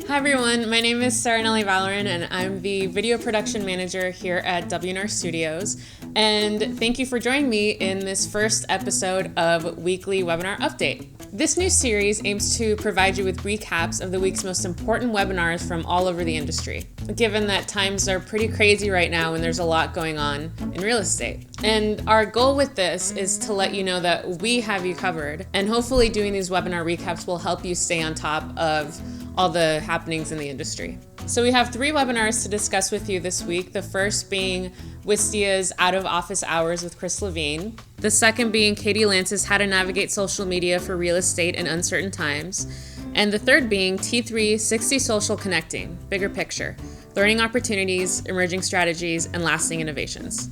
Hi everyone, my name is Sarah Nelly Valoran and I'm the video production manager here at W&R Studios. And thank you for joining me in this first episode of Weekly Webinar Update. This new series aims to provide you with recaps of the week's most important webinars from all over the industry, given that times are pretty crazy right now and there's a lot going on in real estate. And our goal with this is to let you know that we have you covered, and hopefully doing these webinar recaps will help you stay on top of all the happenings in the industry. So we have 3 webinars to discuss with you this week. The first being Wistia's Out of Office Hours with Chris Levine. The second being Katie Lance's How to Navigate Social Media for Real Estate in Uncertain Times. And the third being T360 Social Connecting, Bigger Picture, Learning Opportunities, Emerging Strategies, and Lasting Innovations.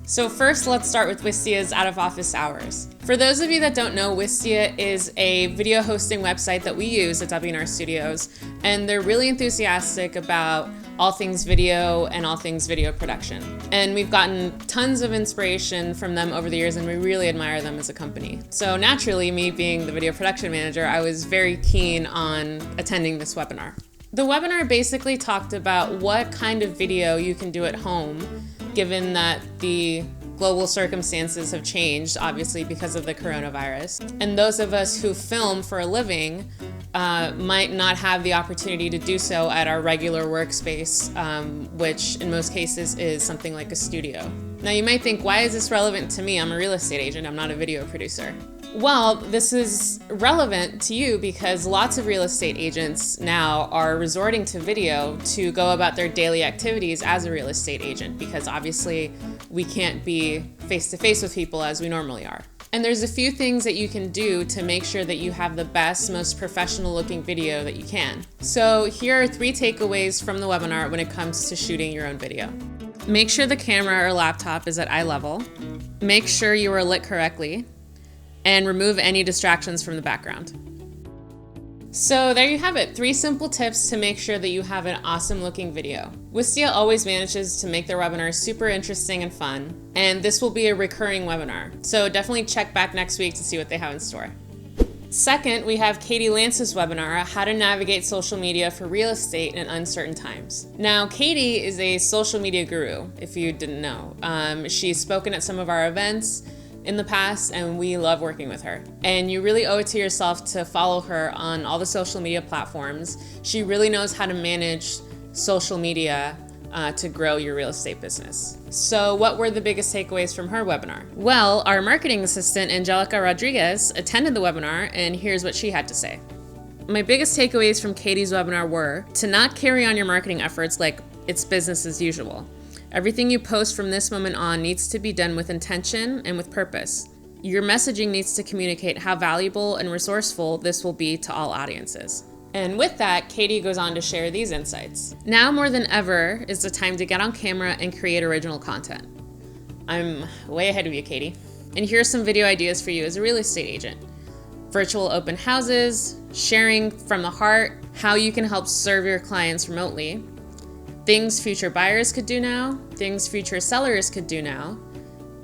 So first, let's start with Wistia's Out of Office Hours. For those of you that don't know, Wistia is a video hosting website that we use at W&R Studios, and they're really enthusiastic about all things video and all things video production. And we've gotten tons of inspiration from them over the years, and we really admire them as a company. So naturally, me being the video production manager, I was very keen on attending this webinar. The webinar basically talked about what kind of video you can do at home, given that the global circumstances have changed, obviously, because of the coronavirus. And those of us who film for a living might not have the opportunity to do so at our regular workspace, which in most cases is something like a studio. Now you might think, why is this relevant to me? I'm a real estate agent, I'm not a video producer. Well, this is relevant to you because lots of real estate agents now are resorting to video to go about their daily activities as a real estate agent, because obviously we can't be face-to-face with people as we normally are. And there's a few things that you can do to make sure that you have the best, most professional looking video that you can. So here are 3 takeaways from the webinar when it comes to shooting your own video. Make sure the camera or laptop is at eye level. Make sure you are lit correctly. And remove any distractions from the background. So there you have it, 3 simple tips to make sure that you have an awesome looking video. Wistia always manages to make their webinars super interesting and fun, and this will be a recurring webinar. So definitely check back next week to see what they have in store. Second, we have Katie Lance's webinar, How to Navigate Social Media for Real Estate in Uncertain Times. Now, Katie is a social media guru, if you didn't know. She's spoken at some of our events in the past, and we love working with her. And you really owe it to yourself to follow her on all the social media platforms. She really knows how to manage social media to grow your real estate business. So what were the biggest takeaways from her webinar? Well, our marketing assistant, Angelica Rodriguez, attended the webinar, and here's what she had to say. My biggest takeaways from Katie's webinar were to not carry on your marketing efforts like it's business as usual. Everything you post from this moment on needs to be done with intention and with purpose. Your messaging needs to communicate how valuable and resourceful this will be to all audiences. And with that, Katie goes on to share these insights. Now more than ever is the time to get on camera and create original content. I'm way ahead of you, Katie. And here are some video ideas for you as a real estate agent. Virtual open houses, sharing from the heart, how you can help serve your clients remotely, things future buyers could do now, things future sellers could do now,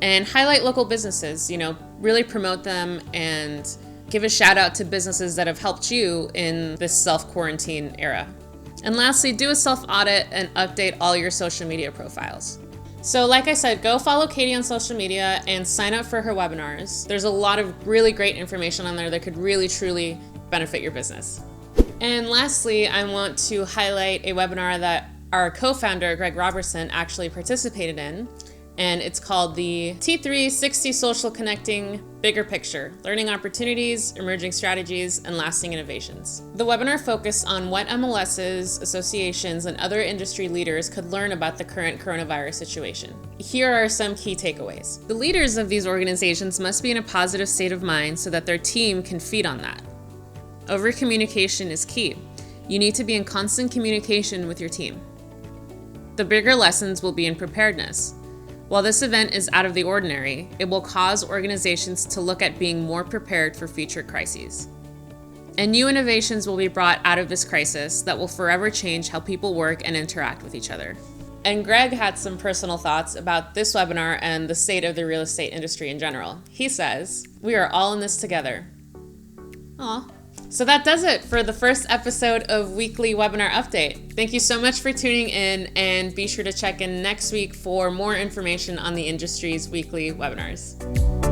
and highlight local businesses, really promote them and give a shout out to businesses that have helped you in this self-quarantine era. And lastly, do a self-audit and update all your social media profiles. So like I said, go follow Katie on social media and sign up for her webinars. There's a lot of really great information on there that could really, truly benefit your business. And lastly, I want to highlight a webinar that our co-founder, Greg Robertson, actually participated in, and it's called the T360 Social Connecting, Bigger Picture, Learning Opportunities, Emerging Strategies, and Lasting Innovations. The webinar focused on what MLSs, associations, and other industry leaders could learn about the current coronavirus situation. Here are some key takeaways. The leaders of these organizations must be in a positive state of mind so that their team can feed on that. Over-communication is key. You need to be in constant communication with your team. The bigger lessons will be in preparedness. While this event is out of the ordinary, it will cause organizations to look at being more prepared for future crises. And new innovations will be brought out of this crisis that will forever change how people work and interact with each other. And Greg had some personal thoughts about this webinar and the state of the real estate industry in general. He says, "We are all in this together." Aw. So that does it for the first episode of Weekly Webinar Update. Thank you so much for tuning in, and be sure to check in next week for more information on the industry's weekly webinars.